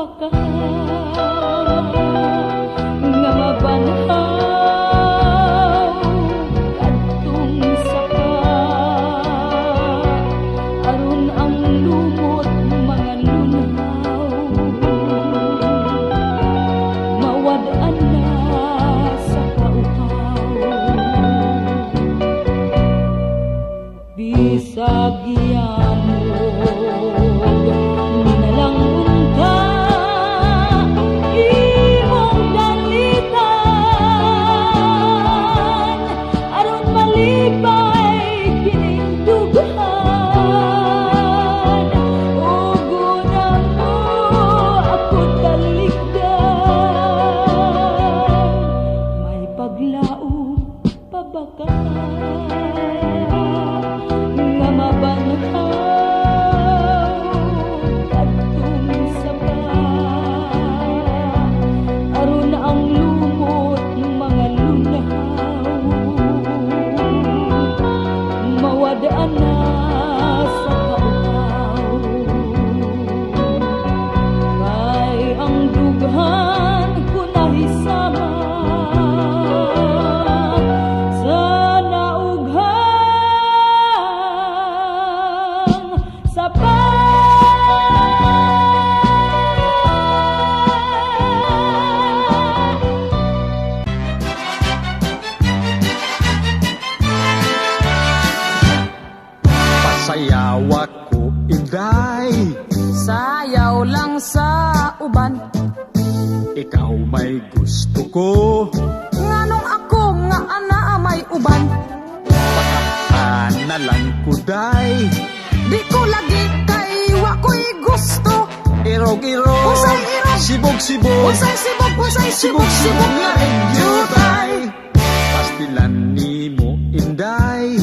pabaka nga mabanhaw kadtong saka aron ang lumot mga lunhaw mawad-an na sa kauhaw bisag sayaw ako, inday. Sayaw lang sa uban. Ikaw may gusto ko. Nganong ako nga ana may uban. Pagkakaan na lang ko, day. Di ko lagi kay wa ko'y gusto. Irog-irog, Usay irog, sibog-sibog, usay sibog, usay sibog-sibog nga jutay. Pastilan ni mo, inday.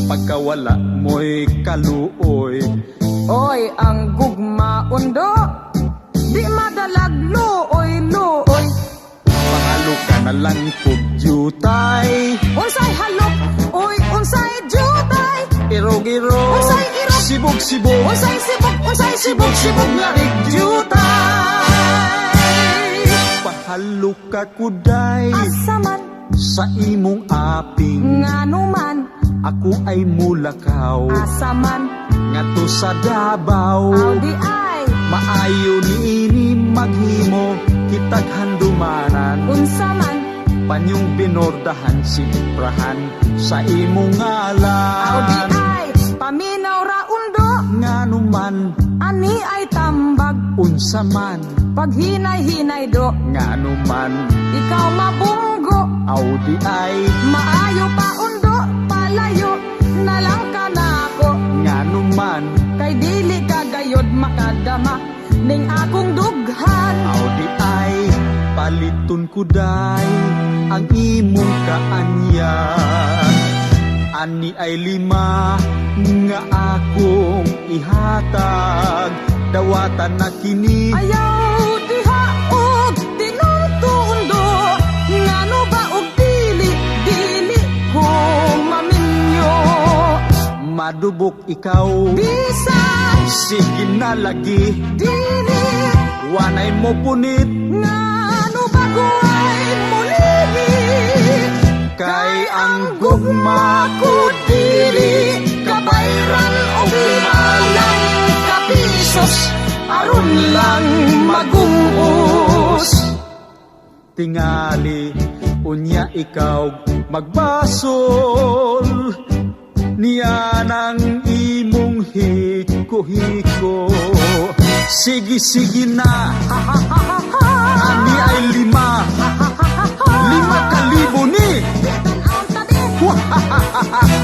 Pagkawala mo'y kaluoy. Oy, ang gugma undo. Di madalag luoy-luoy. Pangalo ka na lang kog jutay. Unsay halok, oy, unsay jutay. Irog-irog, Usay irog, sibog-sibog, usay sibog nga jutay. pahalo ka kuday. Asaman, Sa imong aping nganuman, ako ay mulakaw. asaman, Ngato sa Davao, audi ay, maayo niini maghimo kitag handumanan. unsaman, Panyong binordahan siniprahan sa imong audi ngalan. ay, paminaw ra undo, Nganuman, ani ay tambag, unsaman, paghinay-hinay do, nganuman, ikaw mabunggo, audi ay, maayo pa undo, palayo, na lang ka na ako, nganuman, kay dili ka gayod makadama, ning akong dughan, audi ay, paliton ko day ang imong kaanya. Ani ay 5 nga akong ihatag, dawatan na kini. ayaw diha og tinungtundo, ngano ba og dili ko maminyo, Madubok ikaw, bisan sige na lagi, dili, wanay mo punit, ngano ba guay mulili, kay ang gugma ko dili, kabayran o malang kapisos, aron lang magungos. Tingali, unya ikaw magbasol, niya ng imong hiko-hiko. Sige na, ani ay 5,000 ni.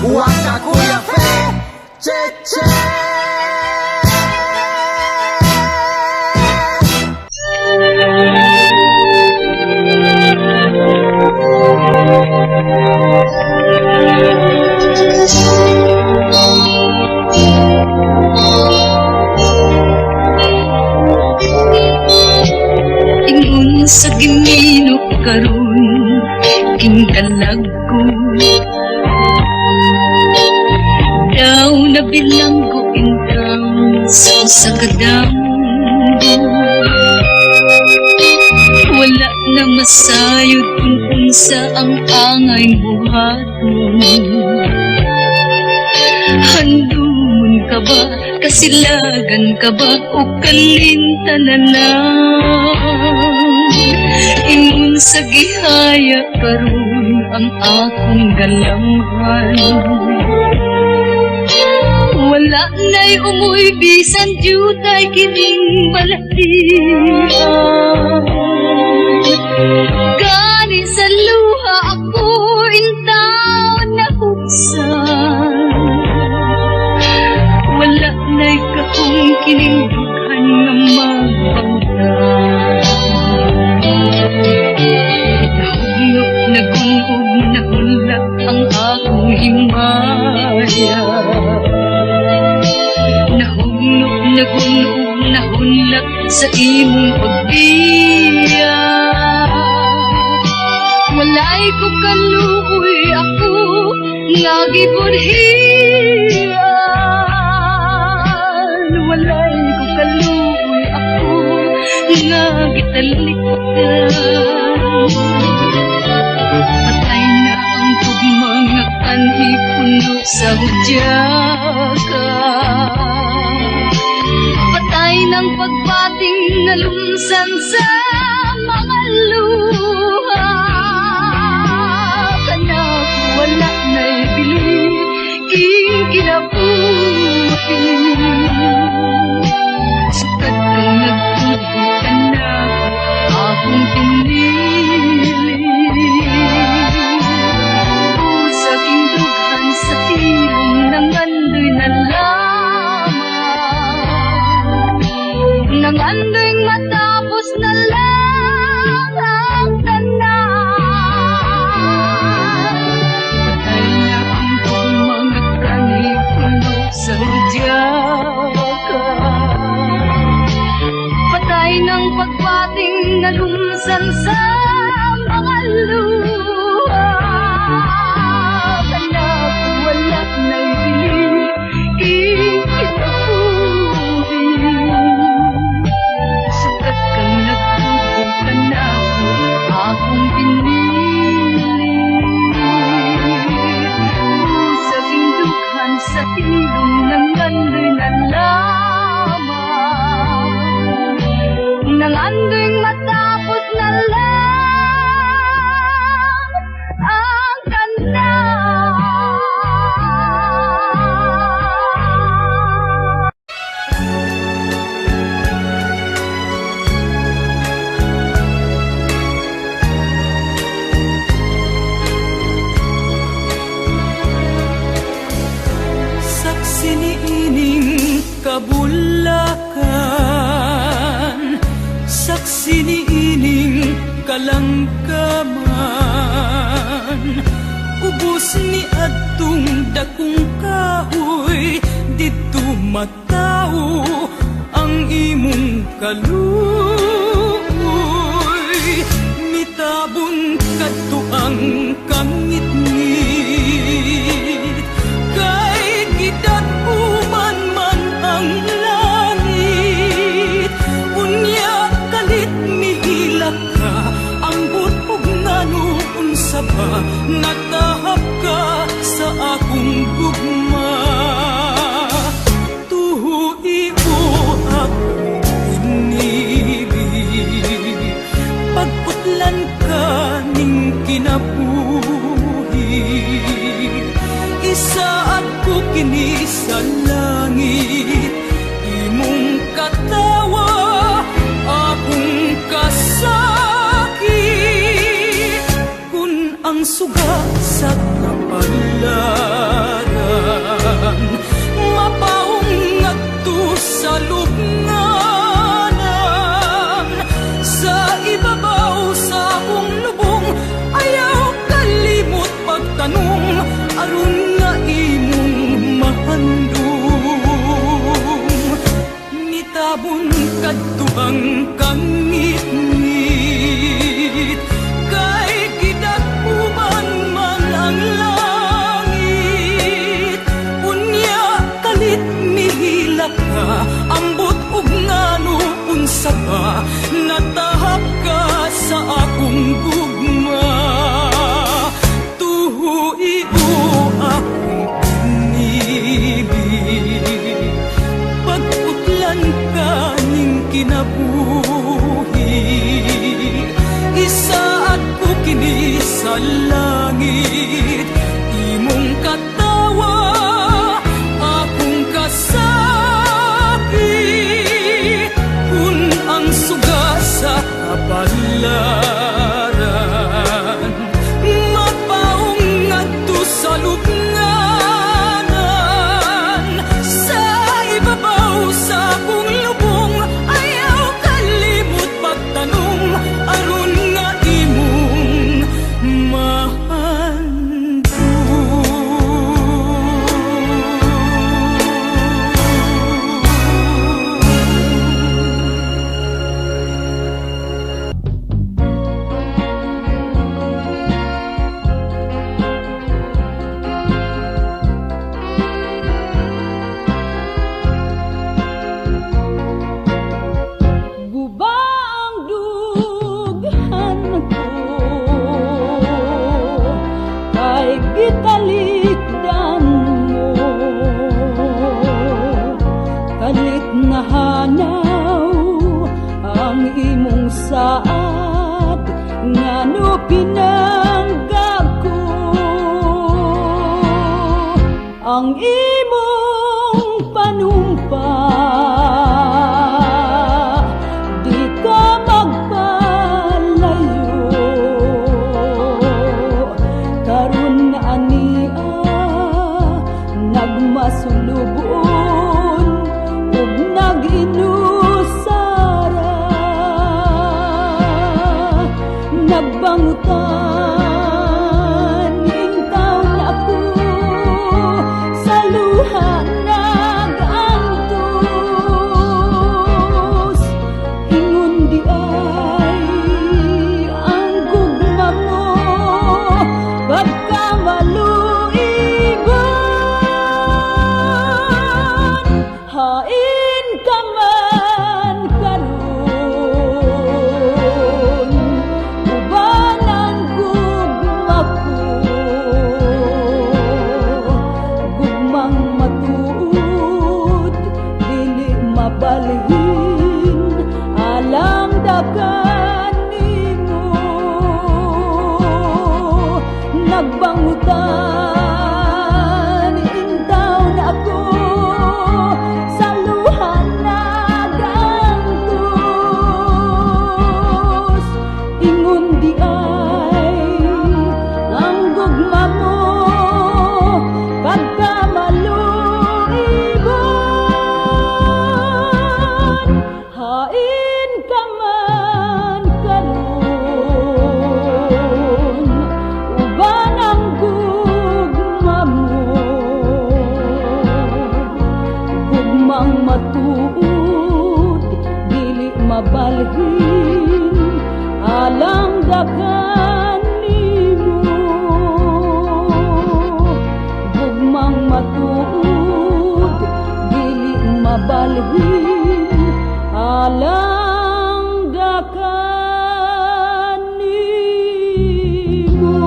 Waka kuya fe, che. Ingon sa giminok karon kindalag ko, daw nabilang ko intang sa usang kadambo. masayod kung unsa ang angay buhaton. Handumon ka ba, kasilagan ka ba, o kalinta na lang? Ingon sa gihaya karon ang akong galamhan. Wala na'y umuy bisan jutay kining balatian. Gani sa luha ako intaw na huksan. Wala na'y kakong kining dughan na magpangtan. Nahugnog, nagunhog, nahulak ang akong himaya. Nahugnog, nagunhog, nahulak sa imong pagbiya. Walay ko kaluoy ako nga gibudhian. Walay ko kaluoy ako nga gitalikdan. Patay na ang tugmang nga kanhi puno sa hudyaka. Patay ng pagbating na lumsan sa mga luha. Kanak wala na'y bili king kinabuhi. Sukat kang nagtubo ka na akong pinili. Sa aking dughan sa ilong ng andoy na lamang. Nang andoy matapos na lang ang tanan. Patay na ang mga pranghi puno sa hudyaka. Patay ng pagbating na lumsan sa mga luha. Anak, wala na'y bili ikitabuhi. Sukat kang nagtubog ka na akong pinili. Sa dughan sa ilong ng andoy na lamang. Nang andoy matapos na lang ang tanan. Saksi ni ining kabulakan, saksi ni ining kalangkaman. Ubos ni adtong dakong kahoy, dito matao ang imong kaluoy. Mitabon kadto ang kangit-ngit, kay gidat-uman man ang langit. Unya kalit mihilak ka, ambot ug ngano unsa ba natahap ka sa akong gugma. Tuhi mo akong inibig, pagputlan ka ning kinabuhi. Isaad ko kini sa langit, imong katawa akong kasakit. Kun ang suga sa kapalaran, mapaong ngadto sa lubnganan. Sa ibabaw sa akong lubong, ayaw kalimot pagtanong, aron nga imong mahandong. Nitabon kadto ang kangit-ngit, kay gidat-uman man ang langit. Unya kalit mihilak ka, ambot ug ngano unsa ba natahap ka sa akong gugma. Tuhuiu akong pinili, pagputlan ka ning kinabuhi. Isaad ko kini sa langit, imong katawa akong kasakit. Kun ang suga sa kapalaran, mapaong ngadto sa lubnganan. Sa ibabaw sa akong lubong, ayaw kalimot pagtanong, aron nga imong Guba ang dughan ko, kay gitalikdan mo. Kalit na hanaw ang imong saad, ngano pinanggap ko ang imong panumpa. Di ka magpalayo, karon na ania nagmasulubon ug naginusara. Nagbangutan intaw na ako, sa luha nagantos. Ingon di ay ang gugma mo, pagkamaluigon. Hain ka man karon, uban ang gugma ko. Gugmang matuod, dili mabalhin, alang dagan nimo. Nagbangutan intaw na ako, sa luha nagantos. Ingon di ay ang gugma mo, pagkamaluigon. Hain ka man karon, uban ang gugma mo. Gugmang matuod, dili mabalhin, alang dagan nimo. Gugmang matuod, dili mabalhin, alang dagan nimo.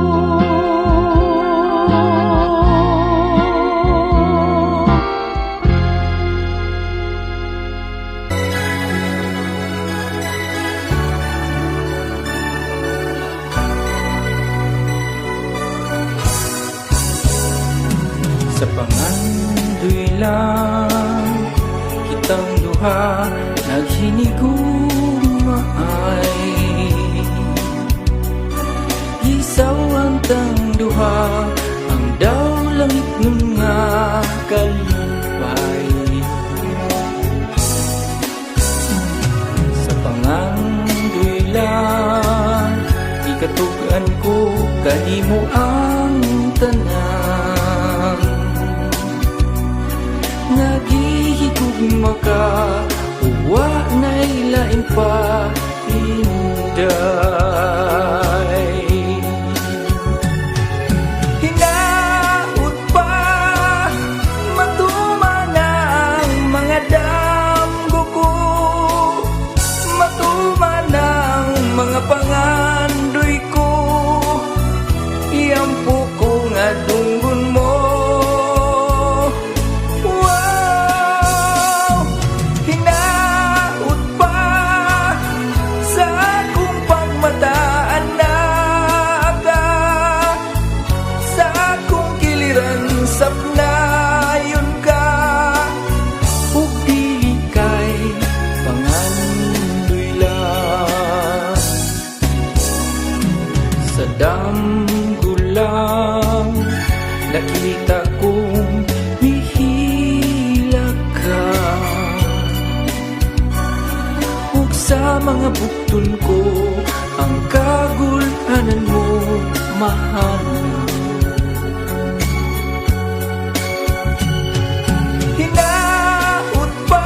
Sa pangandoy lang kitang duha naghinigumay. Isaw ang tang duha, ang daw langit nun nga kalipay. Sa pangandoy lang ikatugan ko kanimo ang tanan. Nagihigugma ka, uwa na'y lain pa inday. Hinaut pa matuman ang mga damgo ko, matuman ang mga pangalan mga buktol ko ang kagulanan mo, mahal. Hinaut pa,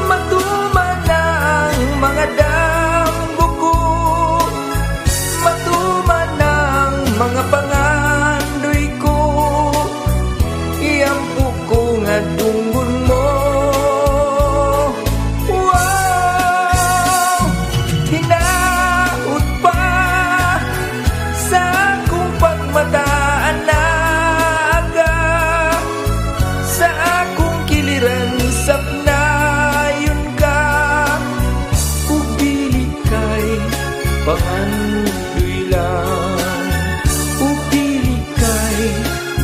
matuman ang mga damgo ko, matuman ang mga pangandoy ko, iyampu ko nga dungon mo. Wow! Hinaut pa sa akong pagmataan na aga, sa akong kiliran sapnayon ka, ubili kay pangandoy lang, ubili kay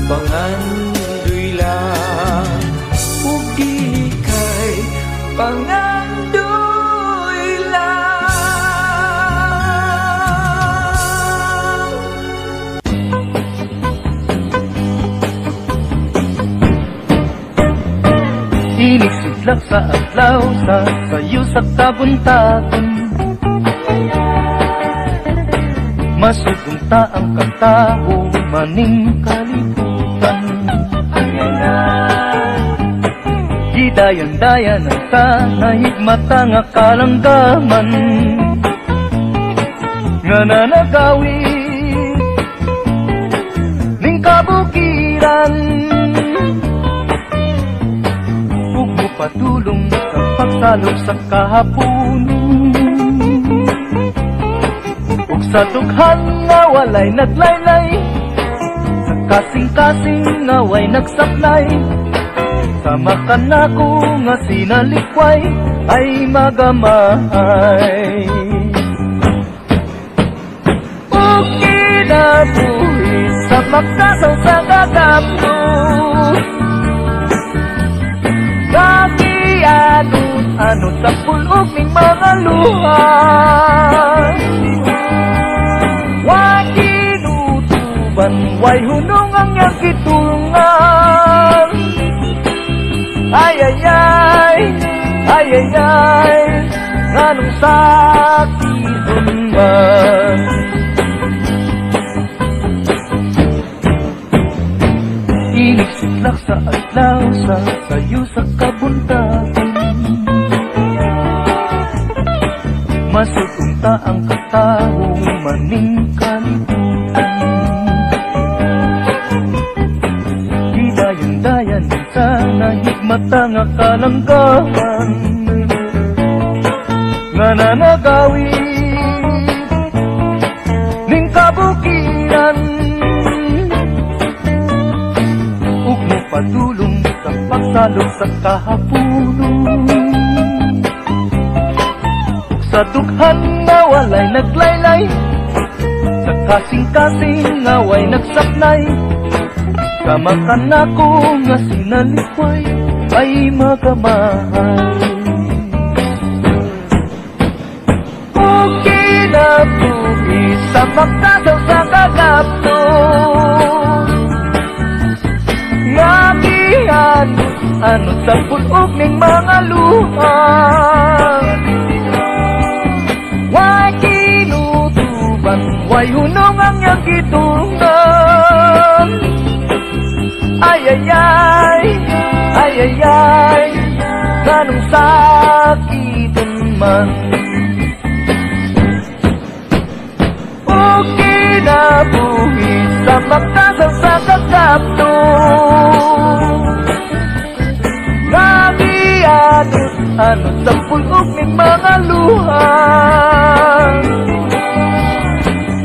pangandoy lang, ubili kay pangandoy lang. Inisidlak sa adlaw sa sayo sa kabuntagon, masugungta ang katao maning kalibutan. Gidayan-dayan ang sanahigmata nga kalanggaman, nga nanagawid ning kabukiran. Ug patulong sa pagsalog sa kahapunon, ug sa dughan nga walay naglaylay, sa kasing-kasing nga way nagsaplay, sama ka na ko nga sinalikway ay magamay. Ug kinabuhi sa magsasaw sa gagamno, kakianot-anot sa pulog ning mga luha, wa kinutuban way hunong ang iyang kitulungan. Ay ay ay, ay ay ay, nganong sakit man. Inisidlak sa adlaw sa sayo sa kabuntagon, masugungta ang katao maning kalibutan. Gidayan-dayan sa nahigmata nga kalanggaman, nga nanagawid ning kabukiran. Ug patulong sa pagsalog sa kahapunon, sa dughan nga walay naglaylay, sa kasing-kasing nga way nagsapnay, sama ka na ko nga sinalikway ay magamay. Ug kinabuhi sa magsasaw sa kagapno, nga gianot-anot sa pulog ning mga luha, way kinutuban way hunong ang iyang gitulungan. Ay ay ay, ay ay ay, nganong sakitan man. Ug kinabuhi sa magsasaw sa kagapno, nga gianot-anot sa pulog ning mga luha,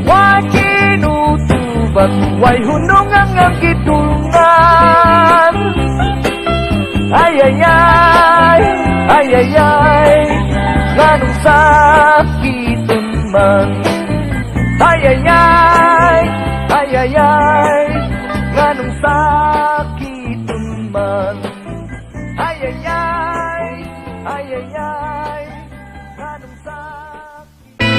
way kinutuban way hunong ang iyang gitulungan. Ay ay ay, ay ay ay, nganong sakitan man. Ay ay ay, ay ay ay, nganong sakitan man. Ay ay ay, ay ay ay, nganong sakitan.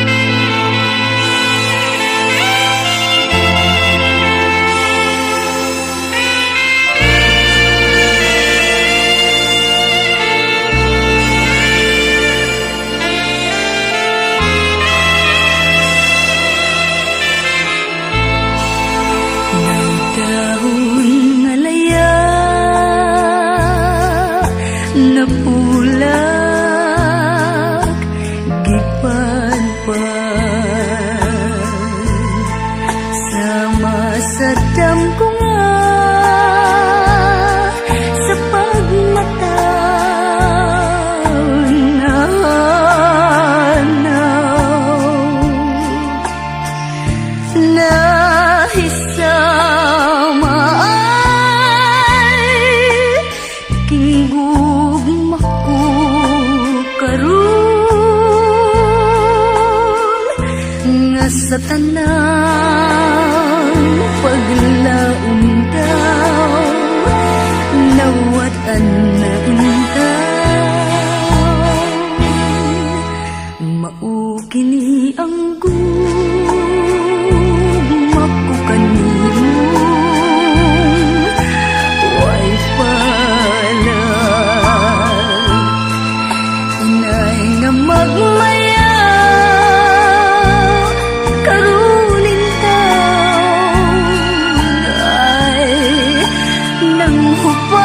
sa tanang paglaom daw, nawatan na intaw. Maukini ang gugma ko kanimo, way pala inay nga magmaya karunin taw ay nang hupaw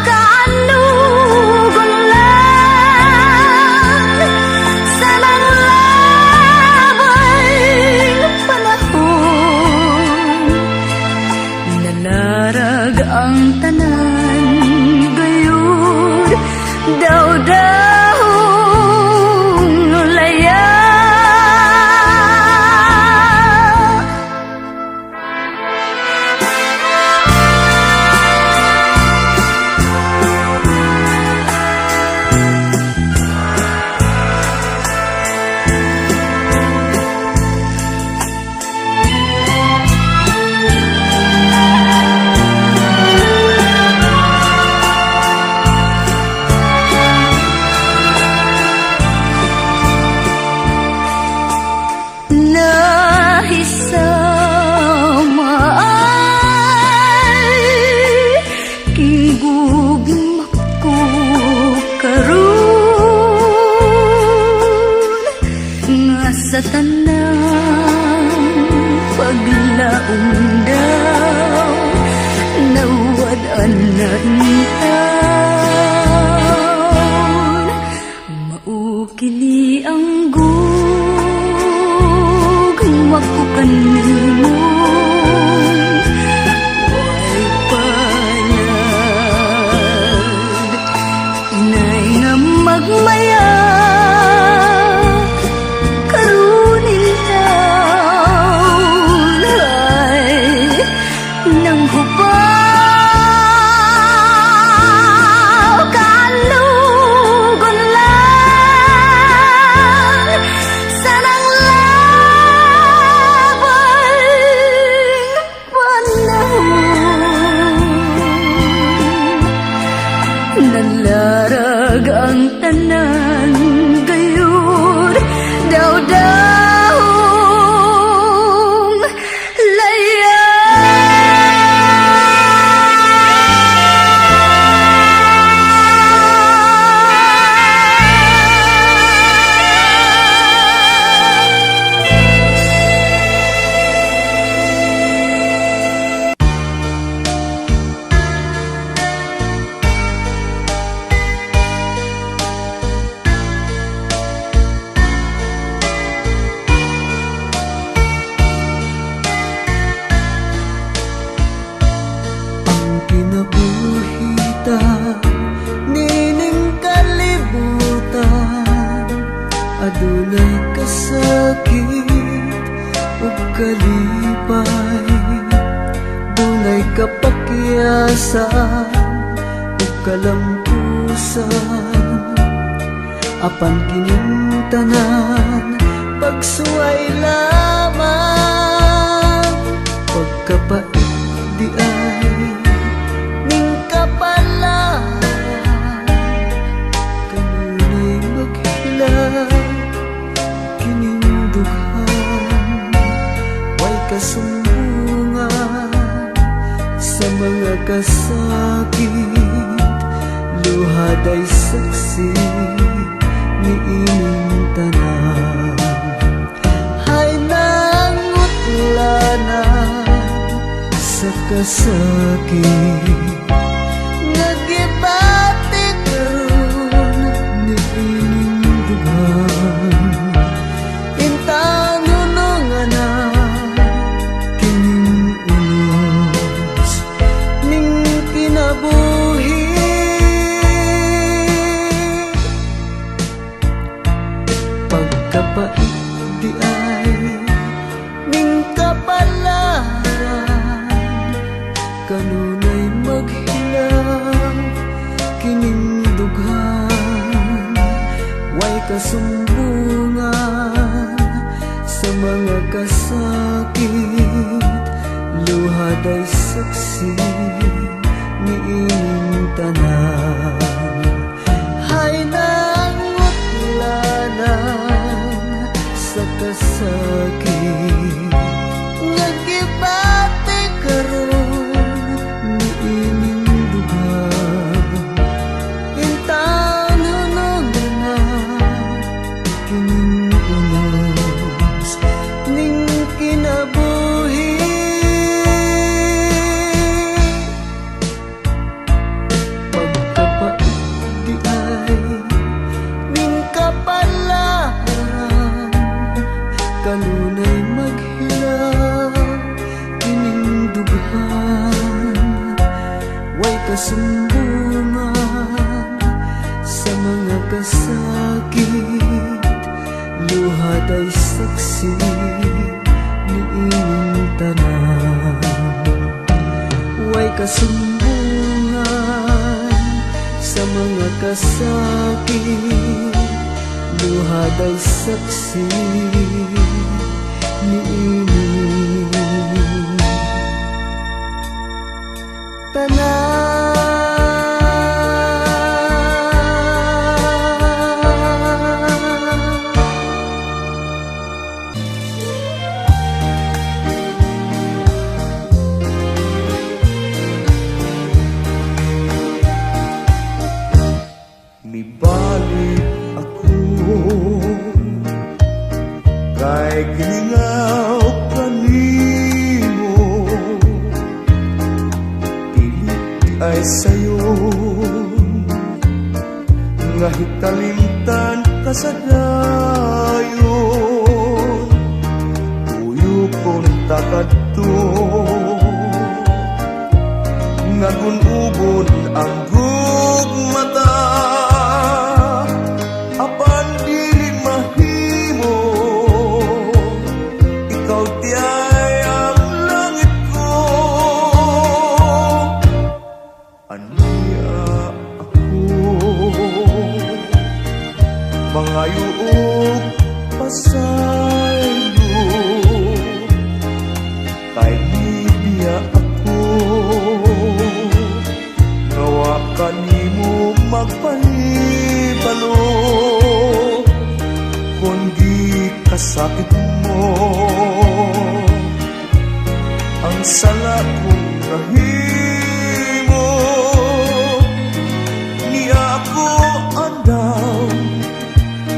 kaanugon lang sa nanglabay panahon. Nalarag ang tanan gayud daw-dahong laya. Nahisama ay kigugma ko karon nga sa tanang paglaom daw, nawad-an na intaw. Maukili ang gugma ko kanimo, way palad inay nga magmaya karunin taon ay nang hupaw kaanugon lang sa nanglabay panahon. Nalarag ang tanan gayud daw-dahong laya. Kinabuhita nining kalibutan, adunay kasakit ug kalipay, dunay kapakyasan ug kalampusan. Apan kining tanan pagsuway lamang, pagkapait di ay ning kapalaran, kanunay maghilang kining dughan, way kasumbungan sa mga kasakit, luhaday saksi ni ining tanan. Hay nangutlanan sa kasakit, nagibati karon ni ining dughan, intanunungan na kining unos ning kinabuhi. Pagkapait di ay ning kapalaran, kanunay maghilang kining dughan, way kasumbu kasakit, luhad ay saksi ni ining tanan. Hay nangutlanan sa kasakit, nagibati karon ni ining dugan. Intan hunong na kining unos ning kinabuhi. Pagkapait di ay ning kapalaran, kanunay maghilang kining dughan. Way kasumbungan sa mga kasakit, luhad ay saksi ni ining tanan. Way kasumbungan sa mga kasakit, luhad ay saksi ni ining Mibalik ako kay gilingaw kanimo, pilit ay sayo nga hikalimtan ka sa dayon. Tuyo kong takadto nga gunubon ang gugmata, apan dili mahimo, ikaw tiyay ang langit ko. Aniya ako mangayuog pasaylo, kay nibiya ako nawa kanimo magpahibalo. Kung di kasakit mo ang sala kong nahimo, ni ako andaw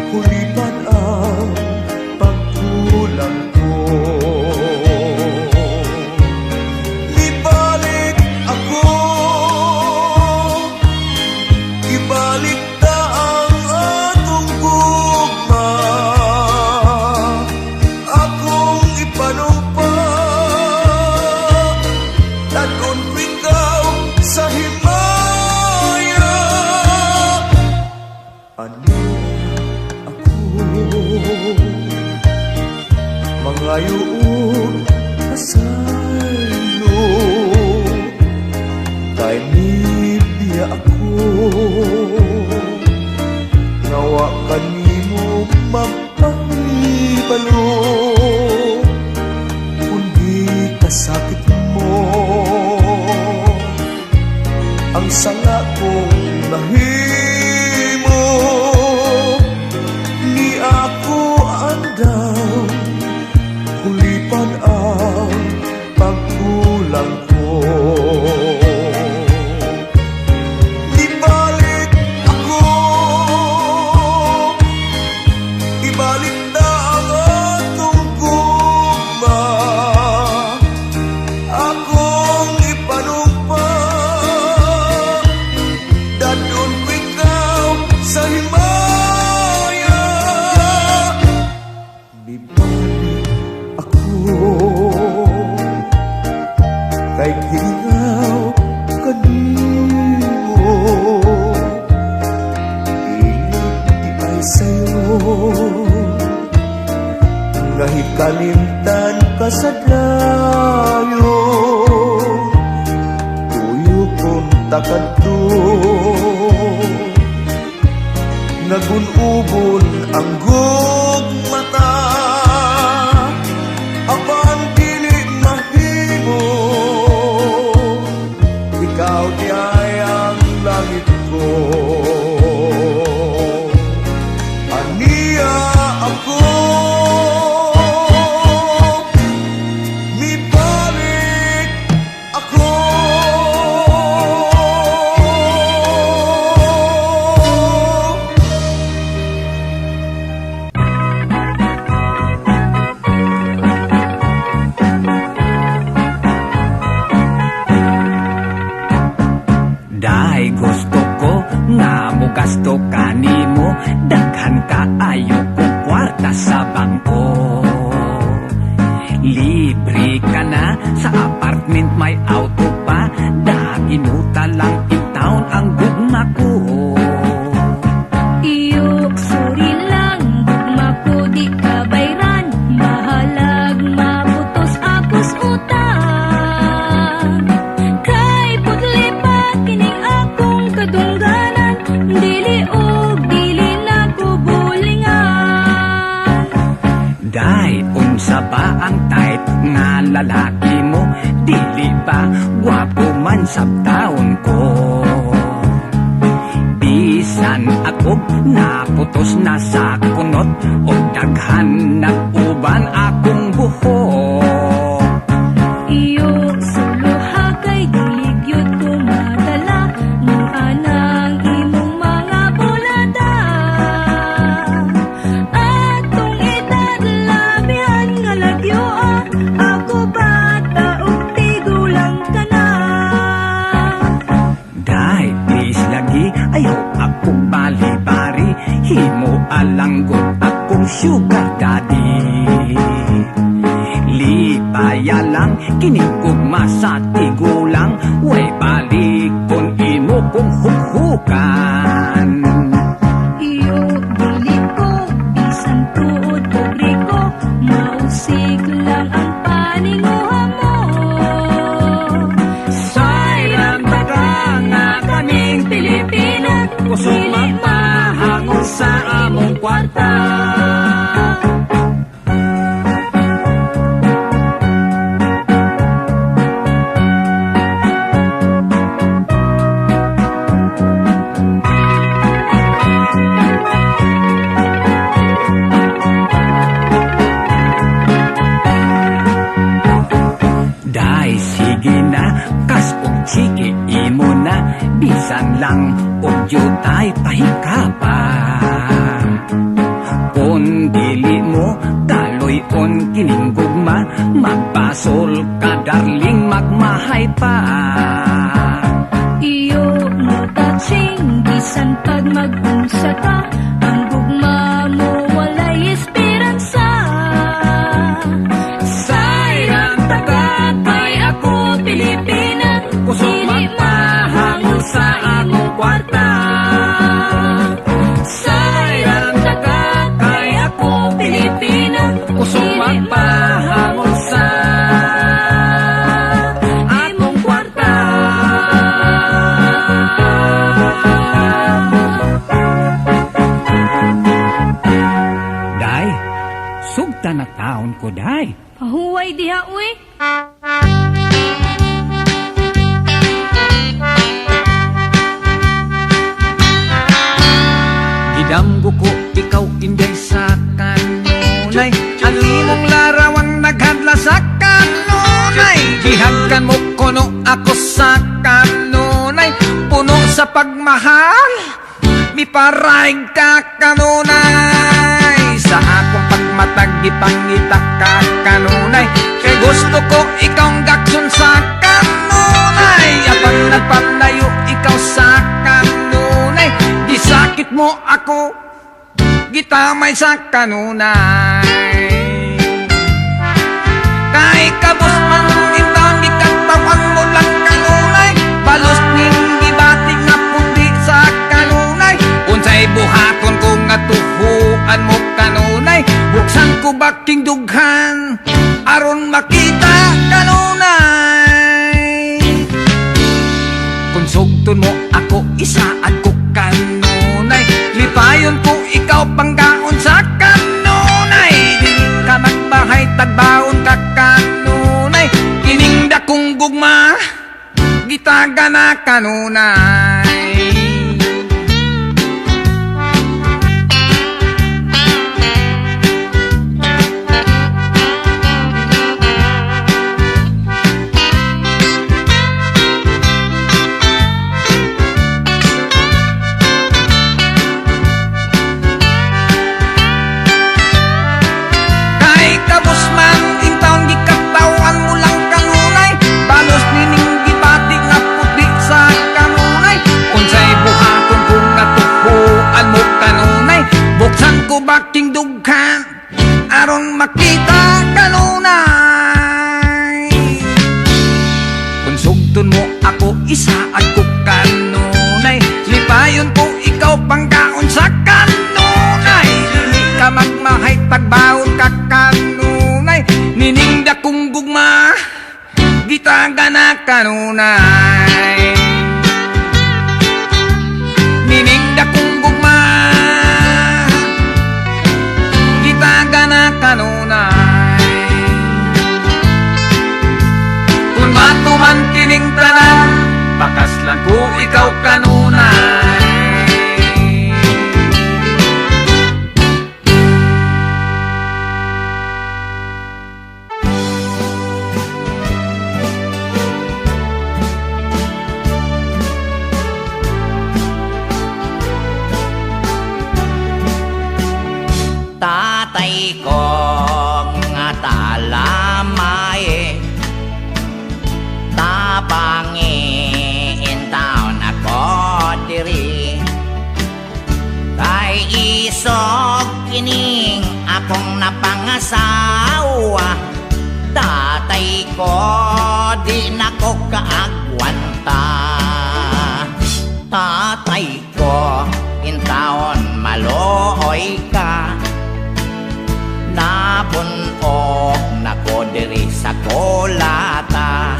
kulipan ang pagkulang ko. Ibalik ako, ibalik ta ang atong gugma, akong ipanumpa, dagon ikaw sa himaya. Ano ako mangayuog asaylo, kay nibiya ako nawa kanimo magpahibalo. Kung di kasakit mo ang sanga kong nahimo, ni ako andaw kulipan ang pagkulang ko. Ibalik ako, ibalik na ang atong gugma, akong ipanumpa, dadon ko ikaw sa himaya. Ibalik ako kay gilingaw kanimo, pilit di ay sayo nga hikalimtan ka sa dayo. Tuyo kong takadto nagunubon ang gugmata, nga mo gasto kanimo, daghan ka ayo kung kwarta sa bangko. Libre ka na sa apartment, may auto pa, daginuta lang in town ang gugma ko. Iyo, sorry lang, gugma ko di ka bayran. Mahalag maputos akos utang. Kay putli pa kining akong kadungganan, dili og dili na ko bulingan. Day, unsa ba ang type nga lalaki mo? Dili ba gwapo man sabtaon ko? Bisan ako naputos na sa kunot, o daghan nag-uban akong buhok. Iyo, suluha kay dili gyud ko madala. Nung anang imong mga bulada. Atong edad labihan nga lagyo ako bata ug tigulang ka na. Day, please lagi, ayaw akong bali-bari, himo alanggot akong sugar daddy. Lipaya lang, kinigugma sa tigulang, way balik kung imo kong hukhukan. Iyo, dili ko bisan tuod ug riko, mausik lang ang paninguha mo. Sayrang taga nga kaming Pilipino, kusog magpahangon sa among kwarta. Day, sige na, kas og chiki imo na, bisan lang og jutay pahikapa. Kung dili mo kaloy-on kining gugma, magpasol ka darling, magmahay pa. Iyo, no touching, bisan pag mag-unsa ka, ang gugma mo walay esperansa. Sayrang taga kay ako Pilipina, kusog magpahangon sa among kwarta. Sayrang taga kay ako Pilipina, kusog magpahangon sa among kwarta. Day, sugta na taon ko, day. Pahuway diha, uy. Gidamgo ko ikaw inday sa kanunay, ang imong larawang naghadla sa kanunay. Gihagkan mo kuno ako sa kanunay, puno sa pagmahal, miparaig ka kanunay. Sa akong pagmatag ipangita ka kanunay, kay gusto ko ikawng gakson sa kanunay. Apang nagpalayo ikaw sa kanunay, di sakit mo ako, gitamay sa kanunay. Kay kabus man intang ikatawan mo lang kanunay, balos ning gibatig na puti sa kanunay. Unsay buhaton ko nga tuhuan mo kanunay, buksan ko baking dughan aron makita kanunay. Kung sugton mo ako, isaad ko kanunay, lipayon ko ikaw panggaon sa kanunay. Dili ka magbahay, tagbaon ka kanunay, kining dakong gugma, gitaga na kanunay. makita kanunay. Kung sugton mo ako, isaad ko kanunay. Lipayon ko ikaw pangkaon sa kanunay. Dili ka magmahay pagbawon ka kanunay. Niningda kong gugma, gitaga na kanunay. Niningda kong gugma, gitaga na kanunay. Kung matuman kining tanan, pakaslan ko ikaw kanunay. Tatay ko nga talamay, tapangin taon ako diri. Kay isog kining akong napangasawa, tatay ko di nako kaagwanta. Tatay ko in taon malooy ka, napunok nako diri sa kolata.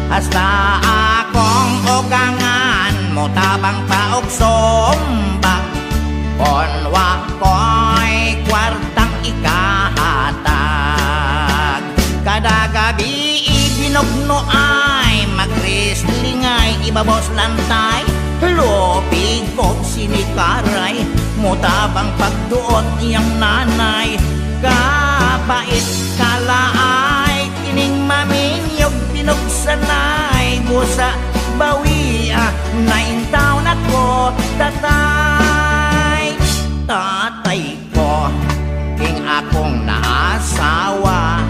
Hasta akong ugangan mo tabang paog sombak, konwa ko'y kwartang ikahatag. Kada gabi ibinugno ay mag-wrestling ay ibabos lantay. Lopig ko sinikaray, mutabang pagduot iyang nanay. Kapait kalaay, kining maminyog pinugsanay. Busa bawia, naintaw na ko tatay. Tatay ko, king akong naasawa,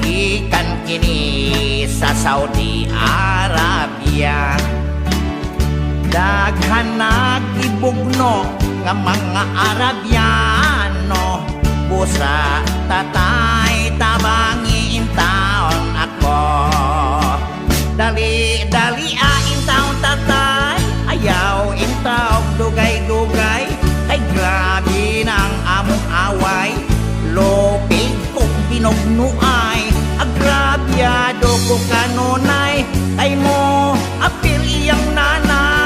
ikan kini sa Saudi Arabia. Daghan nagibugno nga mga Arabiano, busa tatay tabangi intaon ako. Dali intaon tatay, ayaw intaw dugay-dugay. Ay grabe nang among away, lopig kong binugnuay. Agrabyado ko kanunay, ay mo apil iyang nanay.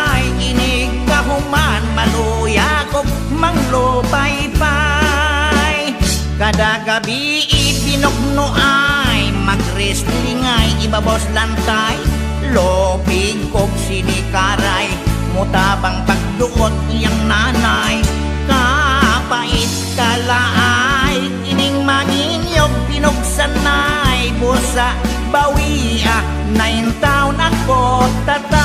Human maluya ko manglupay-pay. Kada gabi ibinugno ay mag-wrestling ay ibabos lantay. Lopig kog sinikaray, mutabang pagduot iyang nanay. Kapait kalaay, ining maninyog pinugsanay. Busa bawia, naintaw na ko tatay.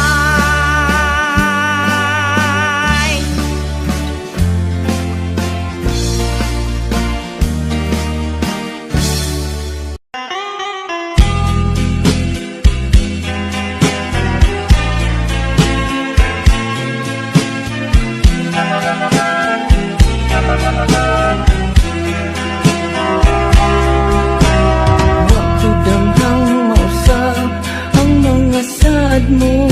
Mo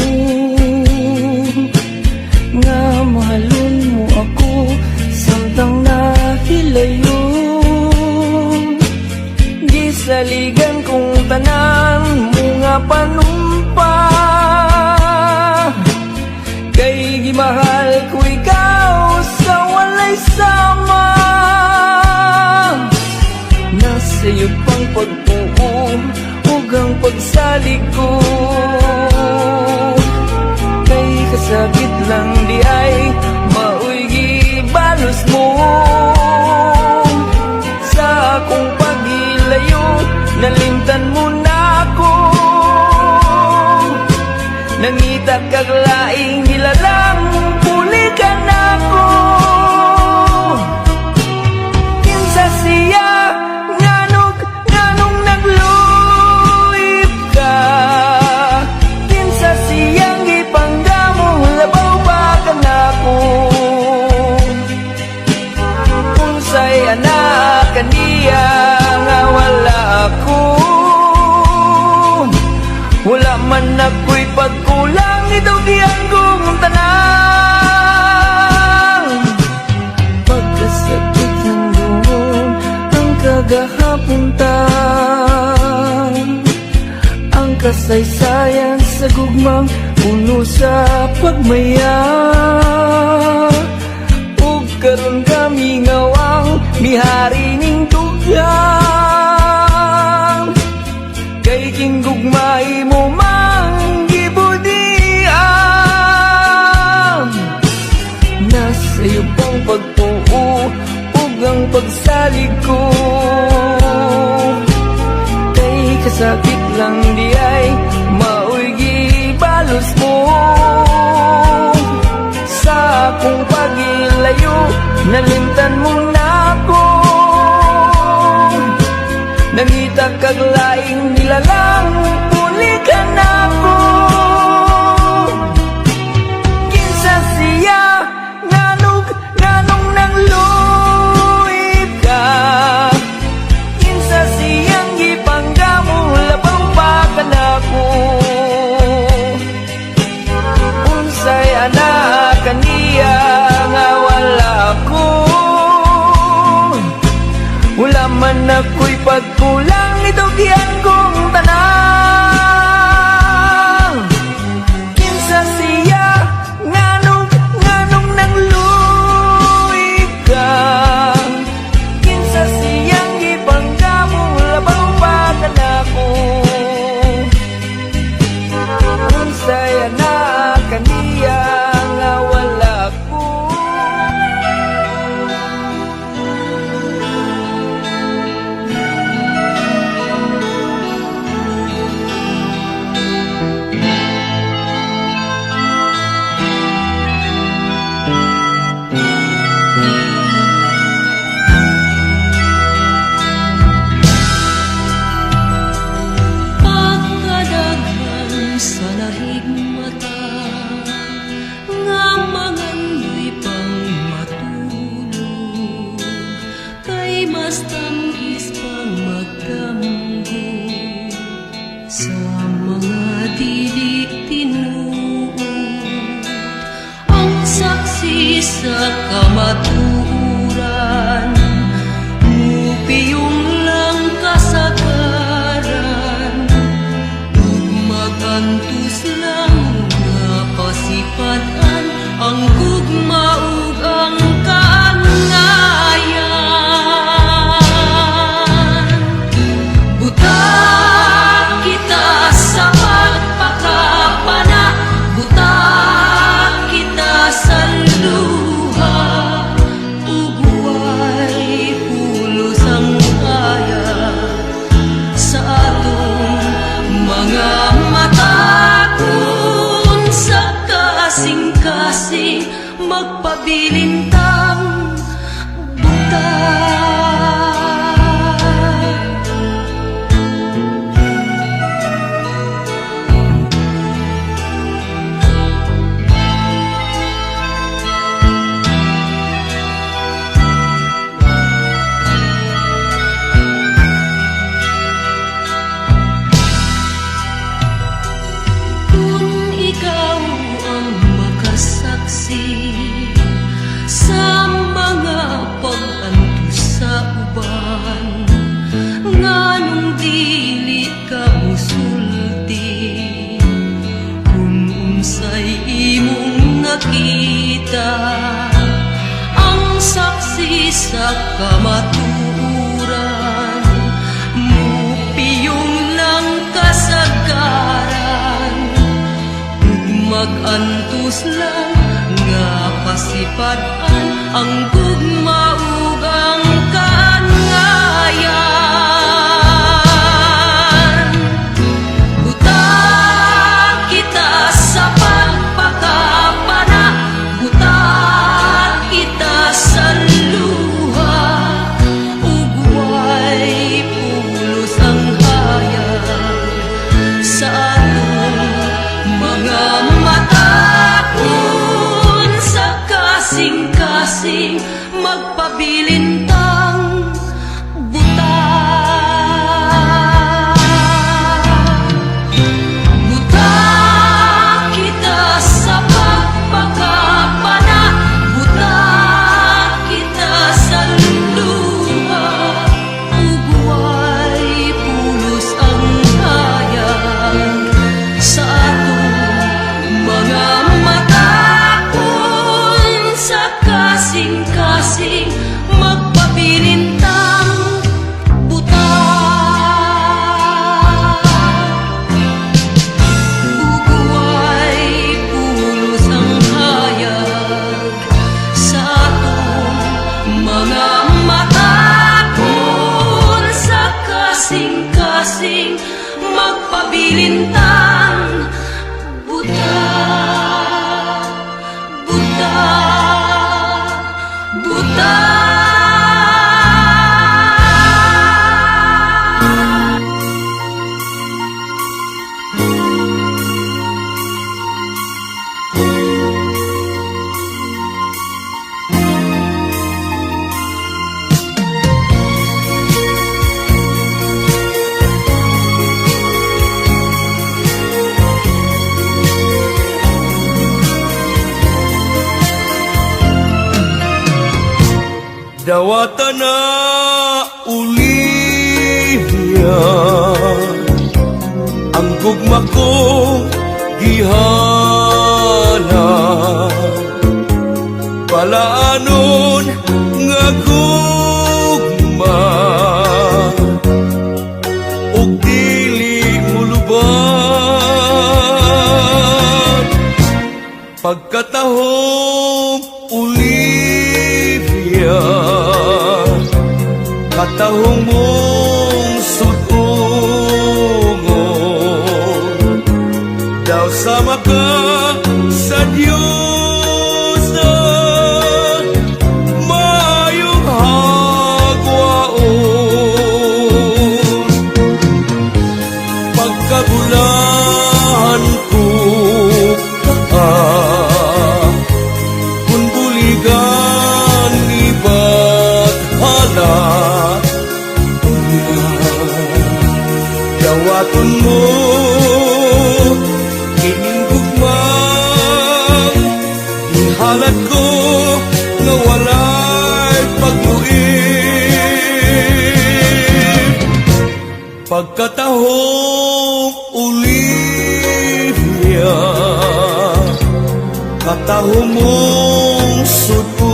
nga mahalon mo ako samtang nahilayo. Gisaligan kong tanan mo nga panumpa, kay gimahal ko ikaw sa walay sama. Nasa'yo pang pagpuo ugang pagsalig ko, kay kasagit lang di ay maoy gibalos mo. Sa akong paghilayo, nalimtan mo na ako. Nangita kag laing nilalang, pulikan ako. Kinsa siya nganong nagluyip ka, kinsa siyang ipanggamo labaw ba ka na ko. kasaysayan sa gugmang puno sa pagmaya. Ug karon kami ngawang mihari ning dugang, kay king gugmay mo mang gibudian. Nasa iyo pang pagpuo ug ang pagsalig ko, kay kasakit lang di ay maoy gibalos mo. Sa akong pagilayo nalimtan mo na ako, nangita kag laing nilalang pulikan ako. Kinsa siya nganong nang luit ka, kinsa siyang gipanggamo labaw pa kanako. Unsay anak kaniya nga wala ko, wala man ako'y pagkulang, itugyan kong tanan. Kinsa siya nganong nang luit ka, kinsa siyang gipanggamo labaw pa kanako. Unsay anak kaniya nga wala ko. Pagkadaghan sa lahig mata, nga mangandoy pang matulog, kay mas tamis pang magdamgo sa mga dili tinuod. Ang saksi sa kamaturan, mupiyong lang kasagaran, ug magantos lang nga pasipan-an ang gugma ug ang kaangayan. Buta kita sa pagpakapana, buta kita sa luha, ug way pulos ang kaya sa atong mga mata. Kung sa kasing-kasing magpabilintang buta. Kung ikaw ang makasaksi sa mga pag-antos sa uban, nganong dili ka musulti, kung unsay imong nakita. Ang saksi sa kamaturan, mupiyong lang kasagaran, ug magantos lang nga pasipan-an ang gugma ug ang kaangayan. Buta kita sa pagpakapana, buta kita sa luha, ug way pulos ang hayag sa atong mga mata. Kung sa kasing-kasing magpabilintang buta. Buta kita sa pagpakapana, buta kita sa luha, ug way pulos ang hayag kasing magpabilintang buta. Uguay pulos ang hayag sa atong mga mata, kung sa kasing-kasing magpabilintang buta, buta, buta. Dawata na Olivia, ang gugma ko gihana, palaanon nga gugma, ug dili muluban. Pagkatahong Olivia, katahong mong sutungon, daw sama ka sa Diyos na mayong hagwaon. Pagkagulahan ko ka, kung buligan ni Bathala, dawaton mo kining gugmang ihalad ko nga walay pagluib. Pagkatahong Olivia, katahong mong sutungon,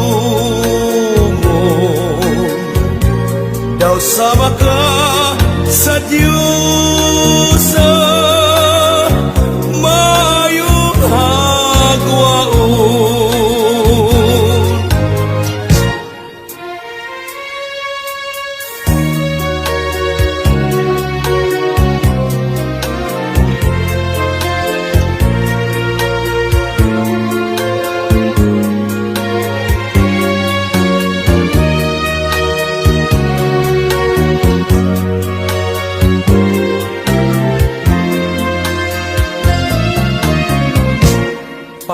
daw sama ka sa Diyos sa mayong hagwaon.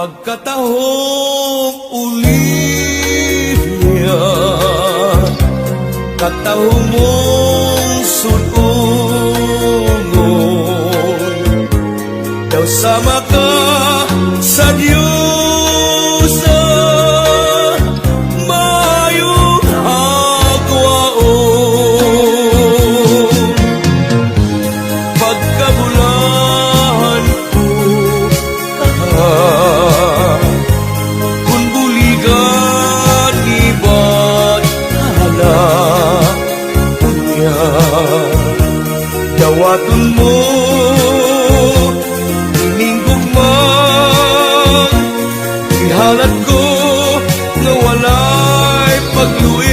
Pagkatahong Olivia, katahong mong sutungon, daw sama ka sa Diyos sa mayong hagwaon. Pagkabulahan ko ka, kung buligan ni Bathala, dawaton mo kining gugmang ihalad ko nga walay pagluib.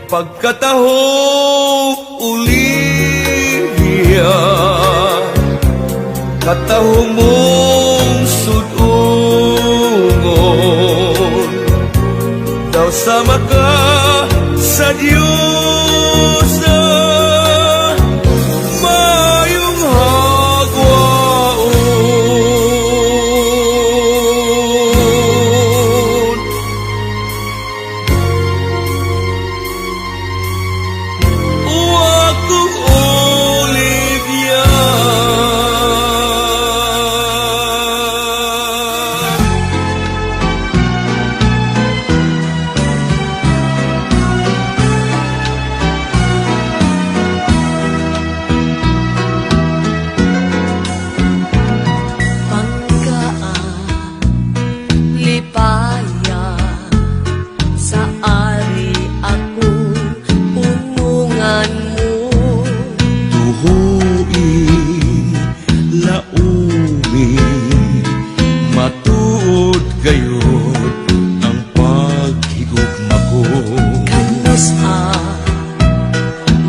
Pagkatahong Olivia, katahong mong sutungon, daw sama ka sa Diyos na mayong hagwaon. Huwag kong Olivia, lumi matuod gayod ang paghigugma ko. Kanos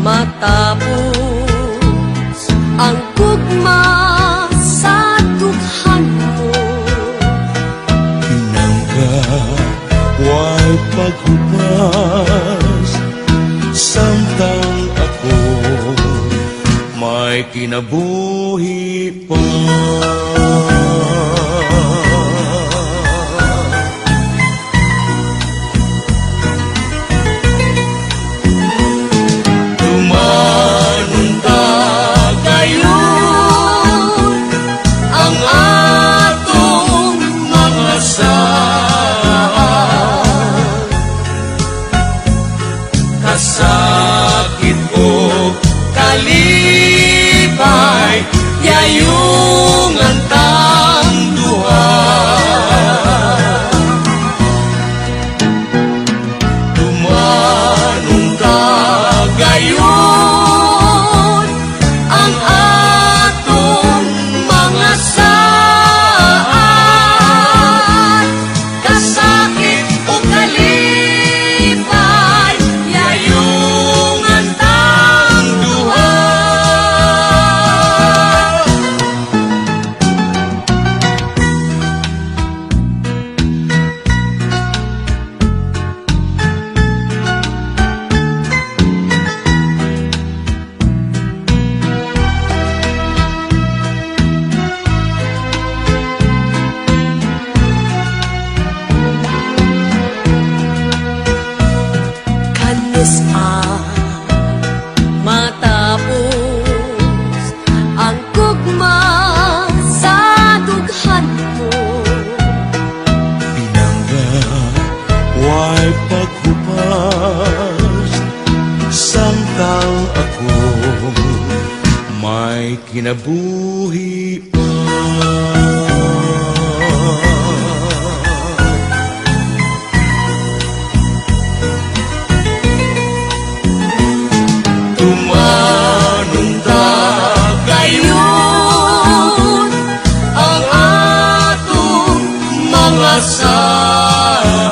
matapos ang gugma sa dughan mo. Pinangga, way paghupas, samtang ako may kinabuhi pa. Tumanong ka gayon ang atong mga saan, kasakit o kalipay, yayong antang duha. Tumanong ka gayon ang atong mga saan, kasakit o kalipay, yayong antang duha. Kanos matapos ang gugma sa dughan mo. Pinangga, way paghupas, samtang ako may kinabuhi pa. Tumanong ka gayon ang atong mga saan,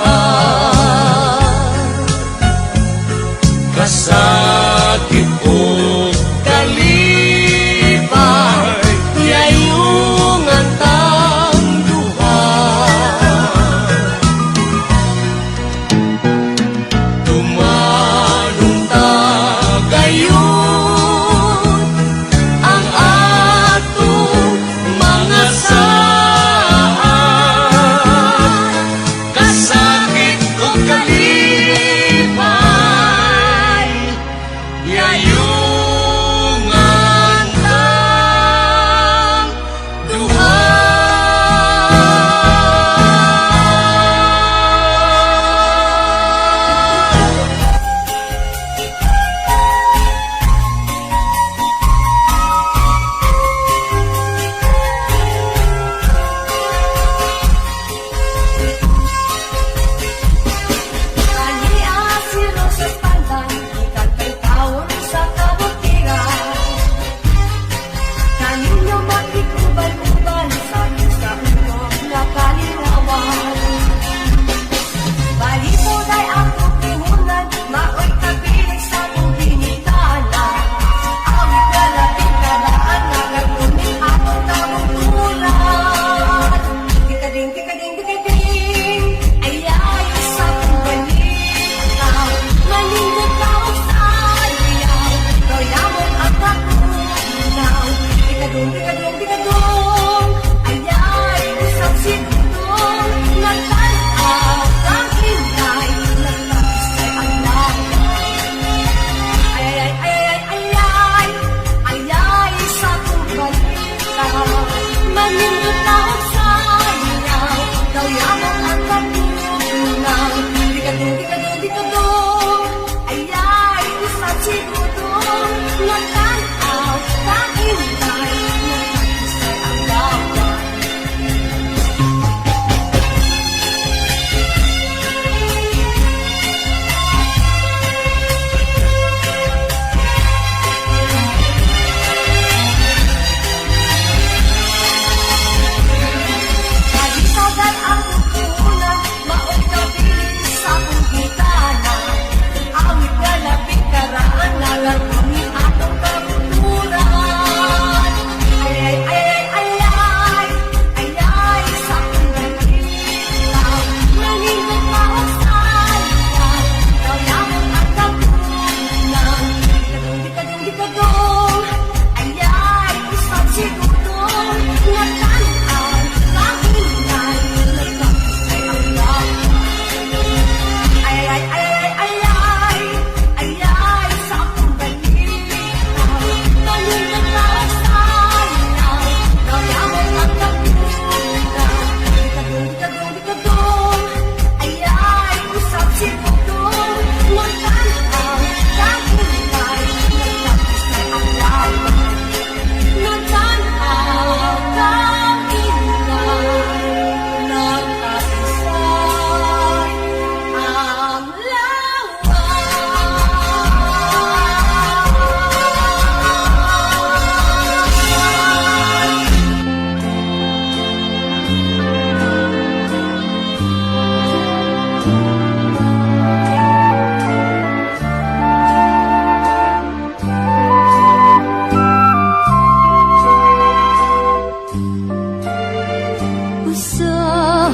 kasakit o kalipay, yayong antang duha. Tumanong ka gayon ang atong mga saan,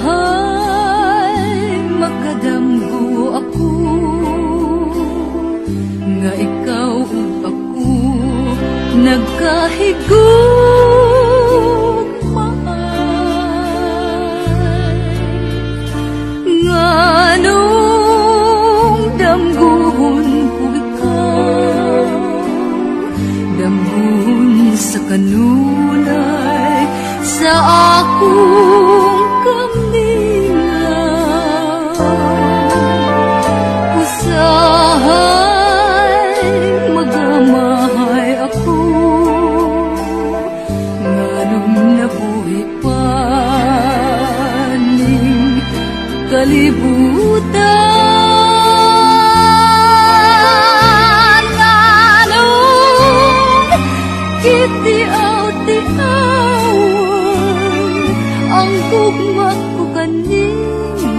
Usahay makadamgo ako nga ikaw ug ako nagkahigug mahal nganong damgon ko ikaw damgon sa kanunay sa akong kamingaw usahay magamahay ako nganong nabuhi pa ning kalibutan nganong kitiaw-tiawan ang gugma ko kanimo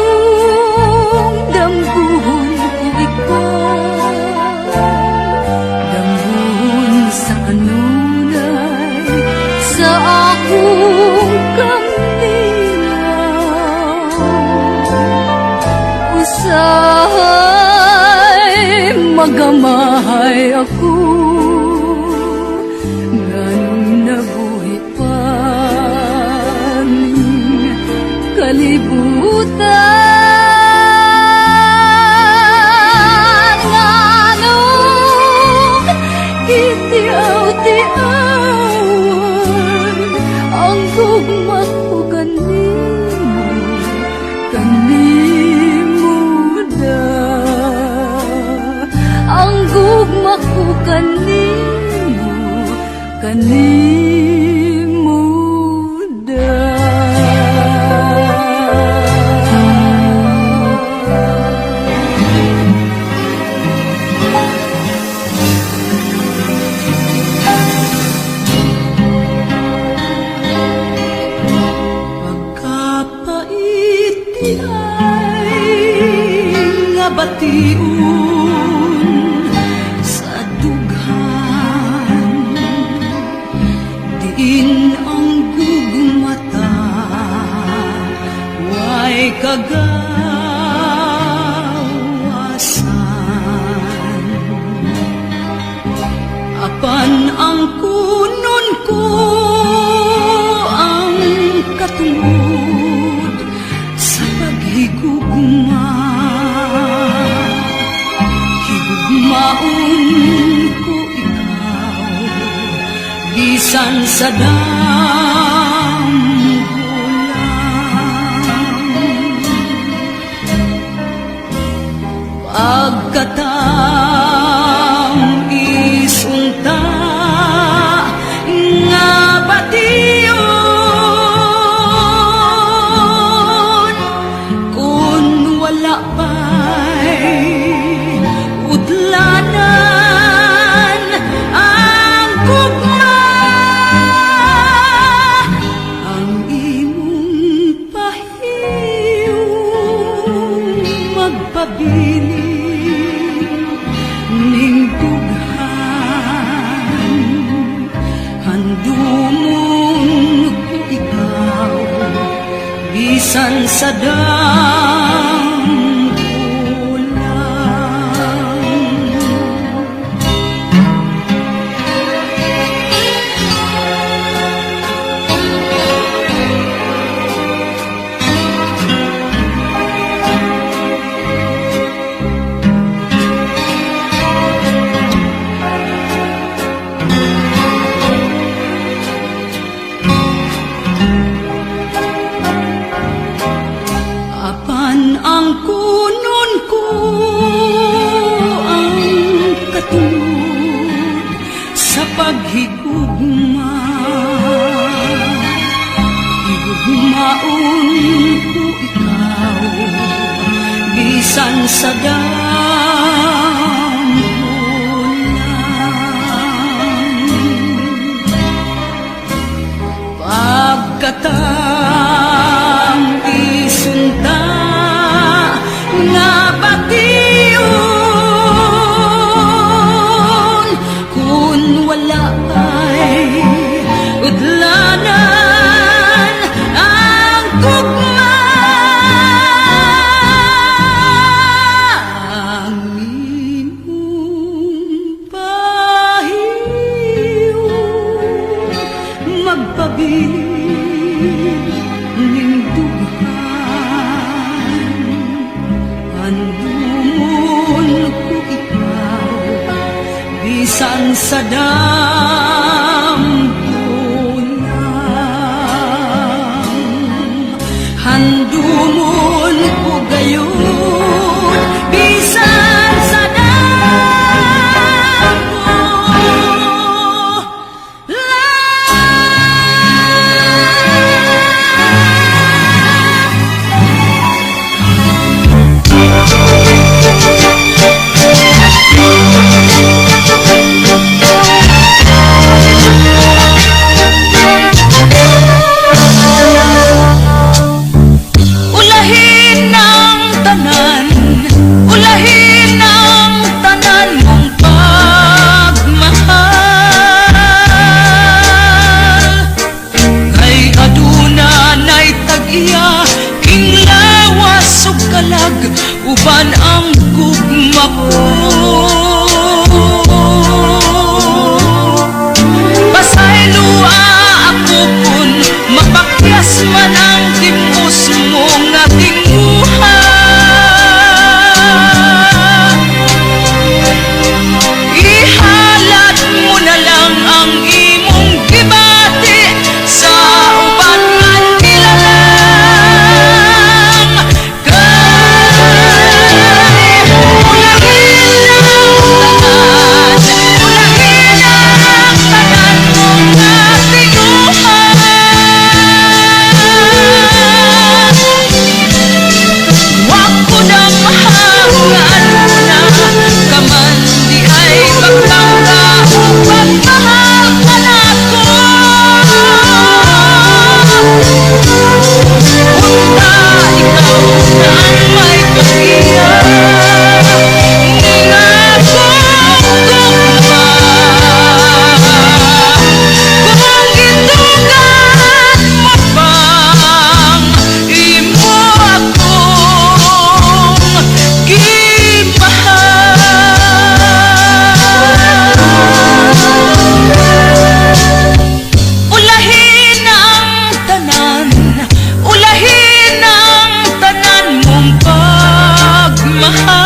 nganong damguhon ko ikaw damguhon sa kanunay sa akong kamingaw usahay magamahay ako nganong nabuhi pa ning kalibutan nganong kitiaw-tiawan ang gugma ko kanimo da ang gugma ko kanimo da pagkapait di ay nga bation sa dughan diin ang gugmata way kagawasan apan ang kunon ko ang katungod sa paghigugma higugmaon ko ikaw bisan sa damgulang pagkatang isunta nga bation kung wala pa'y utlanan ang gugma ang imong pahiyong magpabiling ning dughan handumon ko ikaw bisan sa damgulang apan ang kunon ko ang katungod sa paghigugma higugmaon ko ikaw bisan sa damulan. Pagkatang isunta nga batiyon, kun wala ay udlanan ang tugma. Ang imong pahiyo magpabiling ning dughan. Andun ko ikaw bisan sa dampulan. Handumon ko gayon bisan sa ulahin ang tanan, ulahin ang tanan mong pagmahal. Kay aduna na'y tag-iya, king lawas ug kalag, uban ang gugma ko. Pasaylua ako kun mapakyas man ang timos mo nga tinguha. Ihalat mo na lang ang imong gibati sa uban nga nilalang. Kay ulahin ang tanan, ulahin ang tanan mo nga tinguha. Wako na mahangan na kaman di ay magtangka o pagmahal ka na ko. Punta ikaw na ang may kahiya ning akong tugma. Kung gitugan mo bang imo akong gimahal. Ulahin ang tanan, ulahin ang tanan mong pagmahal.